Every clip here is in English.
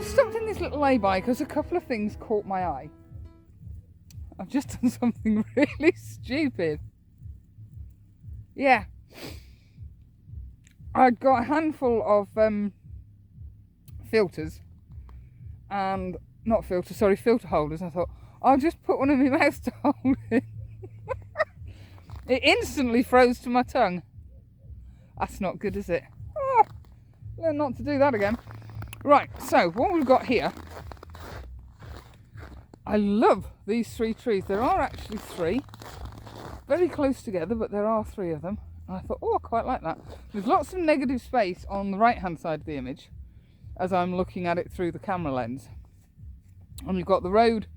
I've stopped in this little lay-by because a couple of things caught my eye. I've just done something really stupid. Yeah. I'd got a handful of filters and filter holders. I thought I'll just put one in my mouth to hold it. It instantly froze to my tongue. That's not good, is it? Learn not to do that again. Right, so what we've got here, I love these 3 trees. There are actually 3, very close together, but there are 3 of them. And I thought, I quite like that. There's lots of negative space on the right hand side of the image as I'm looking at it through the camera lens. And you've got the road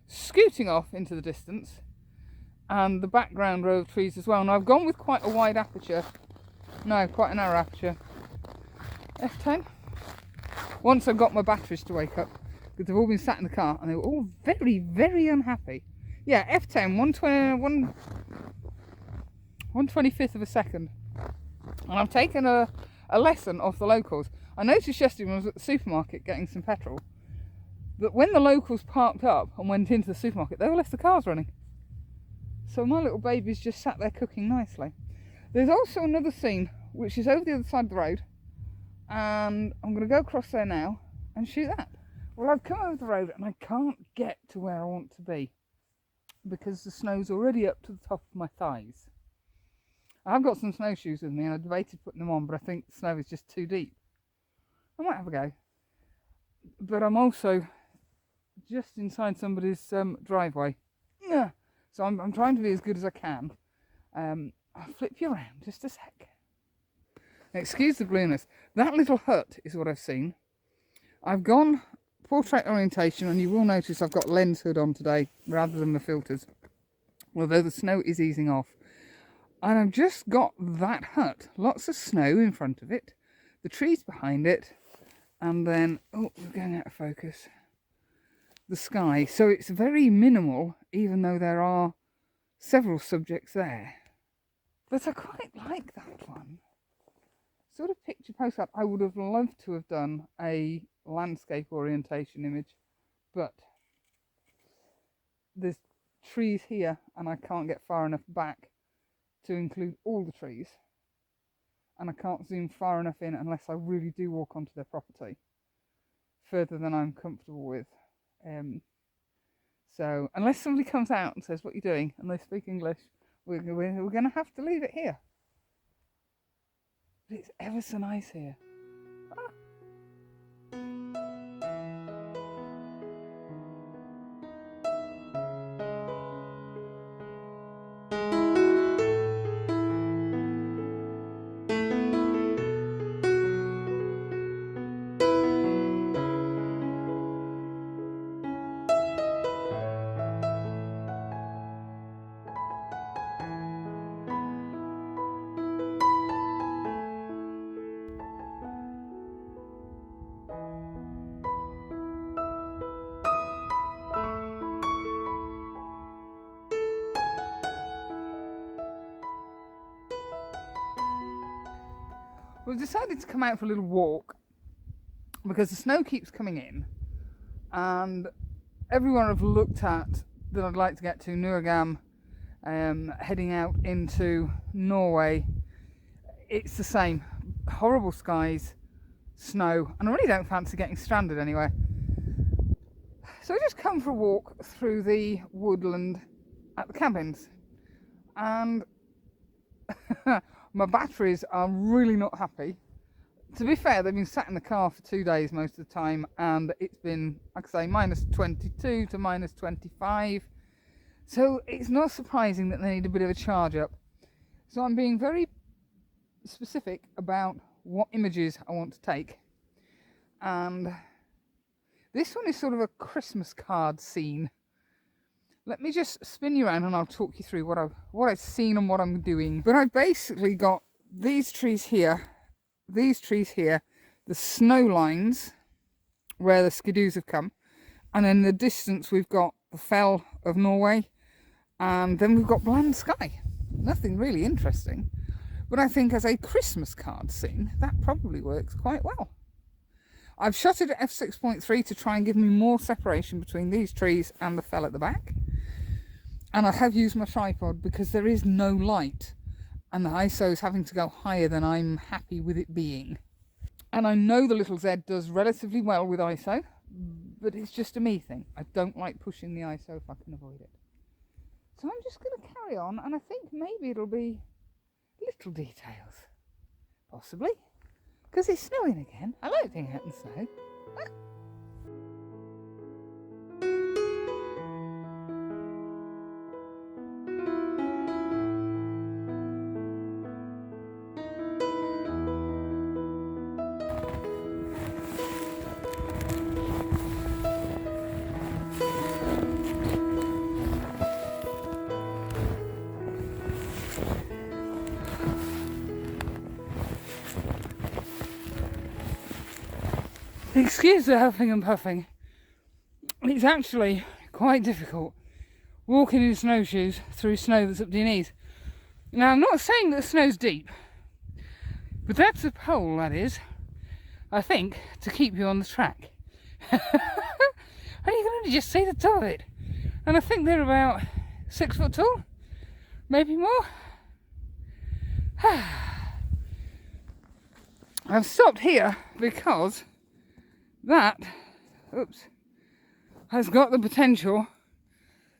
scooting off into the distance and the background row of trees as well. And I've gone with quite a wide aperture. No, quite a narrow aperture. F10. Once I got my batteries to wake up, because they've all been sat in the car and they were all very, very unhappy. Yeah, F10, 1/25th of a second. And I've taken a lesson off the locals. I noticed yesterday when I was at the supermarket getting some petrol, that when the locals parked up and went into the supermarket, they all left the cars running. So my little baby's just sat there cooking nicely. There's also another scene which is over the other side of the road, and I'm going to go across there now and shoot that. Well, I've come over the road and I can't get to where I want to be because the snow's already up to the top of my thighs. I've got some snowshoes with me and I debated putting them on, but I think the snow is just too deep. I might have a go. But I'm also just inside somebody's driveway. So I'm trying to be as good as I can. I'll flip you around just a sec. Excuse the blueness. That little hut is what I've seen. I've gone portrait orientation, and you will notice I've got lens hood on today rather than the filters, although the snow is easing off. And I've just got that hut, lots of snow in front of it, the trees behind it, and then, we're going out of focus, the sky. So it's very minimal, even though there are several subjects there. But I quite like that one. Sort of picture postcard. I would have loved to have done a landscape orientation image, but there's trees here and I can't get far enough back to include all the trees, and I can't zoom far enough in unless I really do walk onto their property further than I'm comfortable with. So unless somebody comes out and says, what are you doing, and they speak English, we're going to have to leave it here. But it's ever so nice here. We've decided to come out for a little walk because the snow keeps coming in, and everyone I've looked at that I'd like to get to, Nuragam, heading out into Norway, it's the same. Horrible skies, snow, and I really don't fancy getting stranded anywhere. So I just come for a walk through the woodland at the cabins, and my batteries are really not happy. To be fair, they've been sat in the car for 2 days most of the time, and it's been, like I say, minus 22 to minus 25. So it's not surprising that they need a bit of a charge up. So I'm being very specific about what images I want to take. And this one is sort of a Christmas card scene. Let me just spin you around and I'll talk you through what I've seen and what I'm doing. But I've basically got these trees here, the snow lines where the skidoos have come, and in the distance we've got the fell of Norway, and then we've got bland sky. Nothing really interesting, but I think as a Christmas card scene that probably works quite well. I've shot it at f6.3 to try and give me more separation between these trees and the fell at the back. And I have used my tripod because there is no light and the ISO is having to go higher than I'm happy with it being. And I know the little Z does relatively well with ISO, but it's just a me thing. I don't like pushing the ISO if I can avoid it. So I'm just going to carry on, and I think maybe it'll be little details. Possibly. Because it's snowing again. I like being out in snow. Excuse the huffing and puffing. It's actually quite difficult walking in snowshoes through snow that's up to your knees. Now, I'm not saying that the snow's deep, but that's a pole, that is, I think, to keep you on the track. And you can only just see the top of it. And I think they're about 6 foot tall, maybe more. I've stopped here because that, has got the potential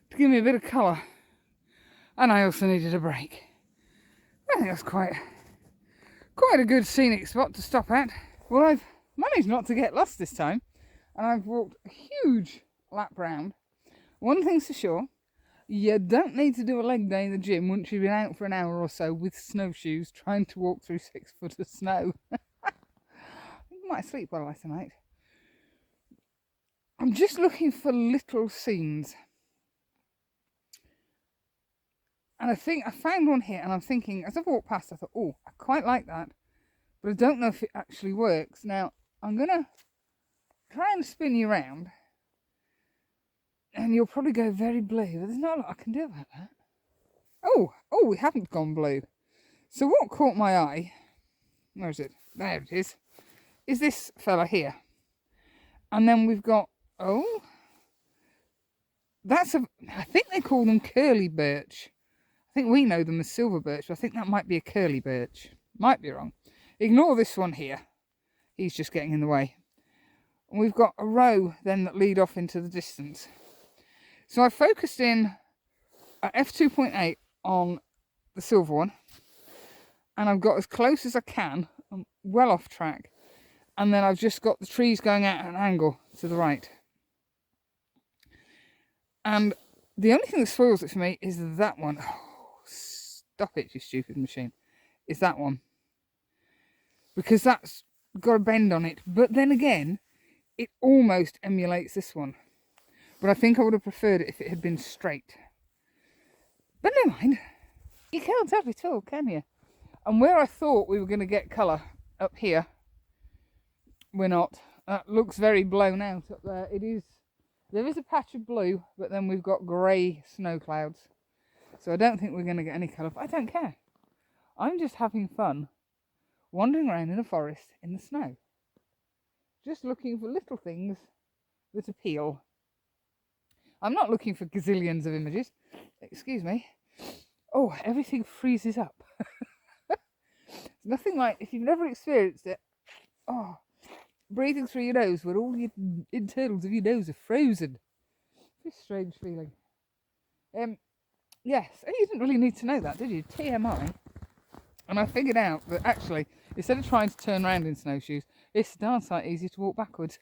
to give me a bit of colour, and I also needed a break. I think that's quite a good scenic spot to stop at. Well, I've managed not to get lost this time, and I've walked a huge lap round. One thing's for sure, you don't need to do a leg day in the gym once you've been out for an hour or so with snowshoes trying to walk through 6 foot of snow. I think I might sleep well tonight. I'm just looking for little scenes. And I think I found one here, and I'm thinking, as I've walked past, I thought, oh, I quite like that, but I don't know if it actually works. Now, I'm going to try and spin you around, and you'll probably go very blue, but there's not a lot I can do about that. Oh, we haven't gone blue. So what caught my eye, where is it? There it is this fella here. And then we've got, I think they call them curly birch. I think we know them as silver birch, but I think that might be a curly birch. Might be wrong. Ignore this one here. He's just getting in the way. And we've got a row then that lead off into the distance. So I focused in at f2.8 on the silver one. And I've got as close as I can. I'm well off track. And then I've just got the trees going out at an angle to the right. And the only thing that spoils it for me is that one. Oh, stop it, you stupid machine. Is that one. Because that's got a bend on it. But then again, it almost emulates this one. But I think I would have preferred it if it had been straight. But never mind. You can't have it all, can you? And where I thought we were going to get colour up here, we're not. That looks very blown out up there. There is a patch of blue, but then we've got grey snow clouds. So I don't think we're going to get any colour, but I don't care. I'm just having fun wandering around in a forest in the snow. Just looking for little things that appeal. I'm not looking for gazillions of images. Excuse me. Oh, everything freezes up. It's nothing like, if you've never experienced it, breathing through your nose where all the internals of your nose are frozen. It's a strange feeling. Yes, you didn't really need to know that, did you? TMI. And I figured out that actually, instead of trying to turn around in snowshoes, it's darn sight easier to walk backwards.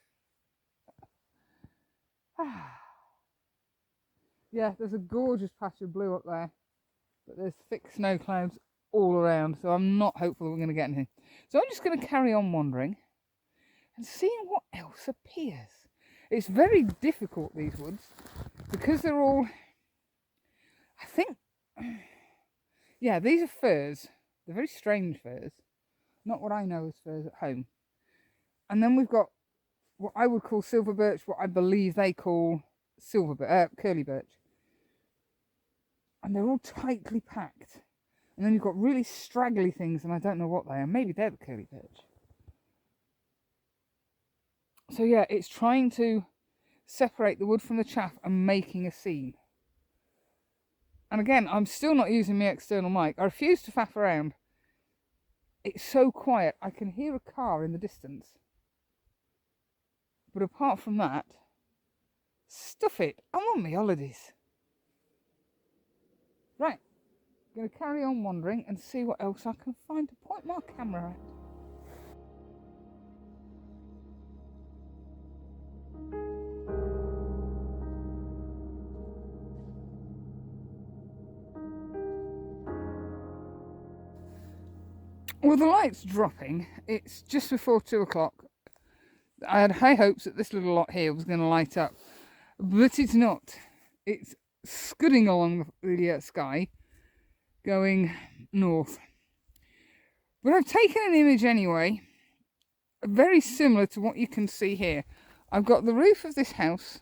Yeah, there's a gorgeous patch of blue up there, but there's thick snow clouds all around, so I'm not hopeful that we're going to get anything. So I'm just going to carry on wandering and seeing what else appears. It's very difficult, these woods, because they're all, I think, yeah, these are firs. They're very strange firs, not what I know as firs at home. And then we've got what I would call silver birch, what I believe they call curly birch. And they're all tightly packed. And then you've got really straggly things, and I don't know what they are. Maybe they're the curly birch. So yeah, it's trying to separate the wood from the chaff and making a scene. And again, I'm still not using my external mic. I refuse to faff around. It's so quiet, I can hear a car in the distance. But apart from that, stuff it, I'm on my holidays. Right, I'm going to carry on wandering and see what else I can find to point my camera at. Well, the light's dropping. It's just before 2 o'clock. I had high hopes that this little lot here was going to light up, but it's not. It's scudding along the sky, going north. But I've taken an image anyway, very similar to what you can see here. I've got the roof of this house,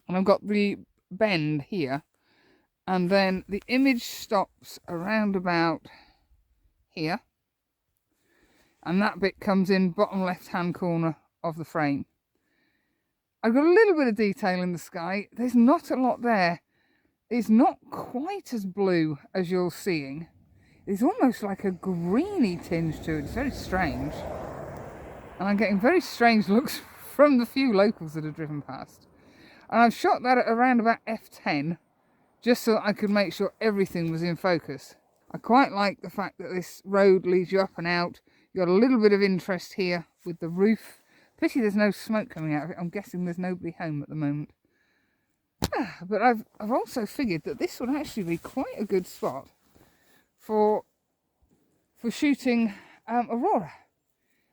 and I've got the bend here, and then the image stops around about here, and that bit comes in bottom left hand corner of the frame. I've got a little bit of detail in the sky. There's not a lot there. It's not quite as blue as you're seeing. It's almost like a greeny tinge to it. It's very strange. And I'm getting very strange looks from the few locals that have driven past. And I've shot that at around about f10, just so that I could make sure everything was in focus. I quite like the fact that this road leads you up and out. You've got a little bit of interest here with the roof. Pity there's no smoke coming out of it. I'm guessing there's nobody home at the moment. But I've also figured that this would actually be quite a good spot for shooting aurora,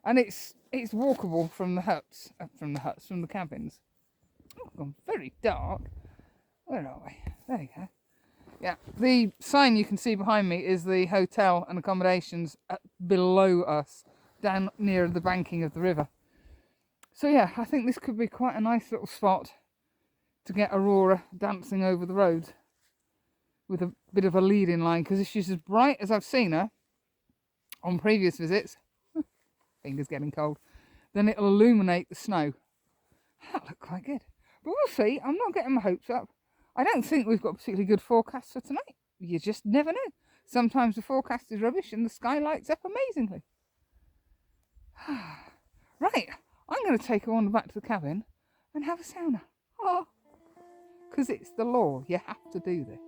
and it's walkable from the huts, from the cabins. Oh, gone very dark. Where are we? There you go. Yeah, the sign you can see behind me is the hotel and accommodations below us, down near the banking of the river. So yeah, I think this could be quite a nice little spot to get aurora dancing over the road with a bit of a lead-in line, because if she's as bright as I've seen her on previous visits, fingers getting cold, then it'll illuminate the snow. That looked quite good. But we'll see. I'm not getting my hopes up. I don't think we've got a particularly good forecast for tonight. You just never know. Sometimes the forecast is rubbish and the sky lights up amazingly. Right, I'm going to take a wander back to the cabin and have a sauna. Oh, because it's the law. You have to do this.